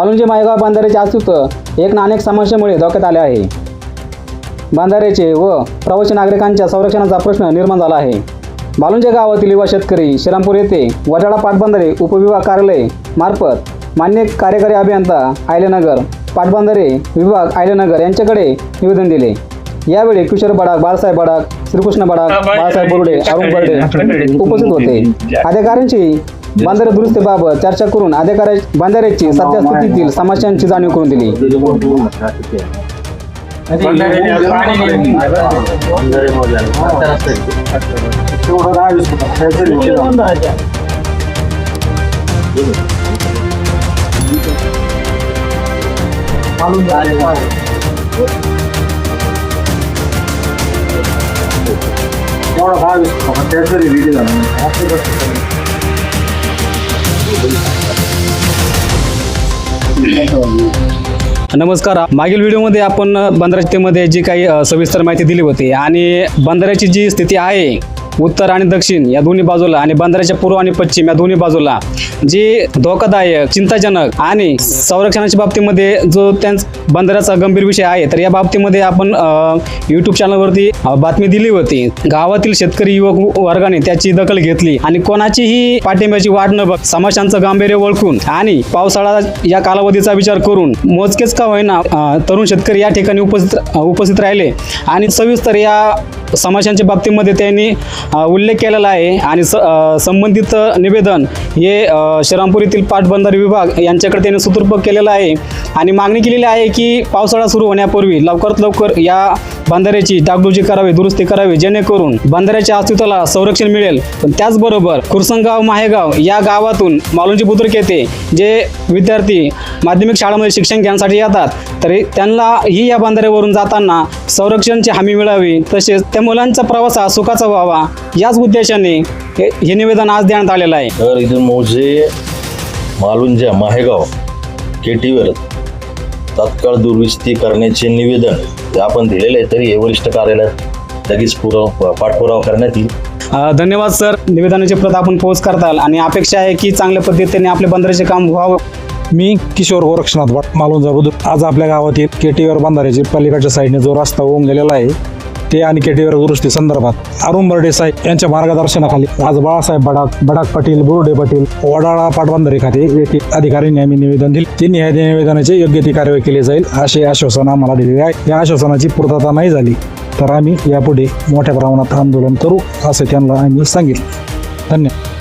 मालुंजे मायगाव बंधाऱ्याचे अस्तित्व एक ना अनेक समस्येमुळे धोक्यात आले आहे। बंधाऱ्याचे व प्रवासी नागरिकांच्या संरक्षणाचा प्रश्न निर्माण झाला आहे। मालुंजे गावातील युवा शेतकरी श्रीरामपूर येथे वडाळा पाटबंधारे उपविभाग कार्यालय मार्फत मान्य कार्यकारी अभियंता आयलेनगर पाटबंधारे विभाग आयलेनगर यांच्याकडे निवेदन दिले। यावेळी किशोर बडाक, बाळासाहेब बडाक, श्रीकृष्ण बडाक, बाळासाहेब बोर्डे, अरुण बर्डे उपस्थित होते। अधिकाऱ्यांची बंधारे दुरुस्तीबाबत चर्चा करून बंधाऱ्याची सद्यस्थितीतील समस्यांची जाणीव करून दिली। नमस्कार, मागील व्हिडिओमध्ये आपण बंधाऱ्यामध्ये जी काही सविस्तर माहिती दिली होती आणि बंधाऱ्याची जी स्थिती आहे उत्तर आणि दक्षिण या दोन्ही बाजूला आणि बंधाऱ्याच्या पूर्व आणि पश्चिम या दोन्ही बाजूला जी धोकादायक, चिंताजनक आणि संरक्षणाच्या बाबतीमध्ये जो बंधाऱ्याचा गंभीर विषय आहे, तर या बाबतीमध्ये आपण यूट्यूब चॅनलवरती बातमी दिली होती। गावातील शेतकरी युवक वर्गाने त्याची दखल घेतली आणि कोणाचीही पाठिंब्याची वाट न बघ समस्यांचं गांभीर्य ओळखून आणि पावसाळा या कालावधीचा विचार करून मोजकेच का होईना तरुण शेतकरी या ठिकाणी उपस्थित राहिले आणि सविस्तर या समस्यांच्या बाबतीमध्ये त्यांनी उल्लेख केलेला आहे आणि संबंधित निवेदन हे श्रीरामपूर येथील पाटबंधारे विभाग यांच्याकडे त्यांनी सुपूर्द केलेलं आहे आणि मागणी केलेली आहे की पावसाळा सुरू होण्यापूर्वी लवकरात लवकर या बंधाऱ्याची डागडुजी करावी, दुरुस्ती करावी, जेणेकरून बंधाऱ्याच्या अस्तित्वाला संरक्षण मिळेल। पण त्याचबरोबर कुरसंगाव, माहेगाव या गावातून मालुंजे बुद्रुक येथे जे विद्यार्थी माध्यमिक शाळांमध्ये शिक्षण घेण्यासाठी येतात, तरी त्यांना ही या बंधाऱ्यावरून जाताना संरक्षणाची हमी मिळावी, तसेच त्या मुलांचा प्रवास हा सुखाचा व्हावा याच उद्देशाने हे निवेदन आज देण्यात आलेलं आहे। तर इथून मौजे मालुंजा माहेगाव केटीवर तात्काळ दुरुस्ती करण्याचे निवेदन आपण दिलेले आहे, तरी हे वरिष्ठ कार्यालयात लगेच पाठपुरावा करण्यात येईल। धन्यवाद सर, निवेदनाची प्रत आपण पोच करताल आणि अपेक्षा आहे की चांगल्या पद्धतीने आपल्या बंधाऱ्याचे काम व्हावं। मी किशोर गोरक्षनाथ भट, मालुंजा बुद्रुक। आज आपल्या गावातील केटीवर बंधाऱ्याची पलीकडच्या साईडने जो रस्ता होऊन गेलेला आहे ते आणि केटीवर दुरुस्ती संदर्भात अरुण बर्डे साहेब यांच्या मार्गदर्शनाखाली आज बाळासाहेब बडाक पाटील, बोर्डे पाटील, वडाळा पाटबंधारे खाते येथील अधिकाऱ्यांनी आम्ही निवेदन दिले। त्यांनी या निवेदनाची योग्य ती कारवाई केली जाईल असे आश्वासन आम्हाला दिलेले आहे। या आश्वासनाची पूर्तता नाही झाली तर आम्ही यापुढे मोठ्या प्रमाणात आंदोलन करू असे त्यांना आम्ही सांगितले। धन्यवाद।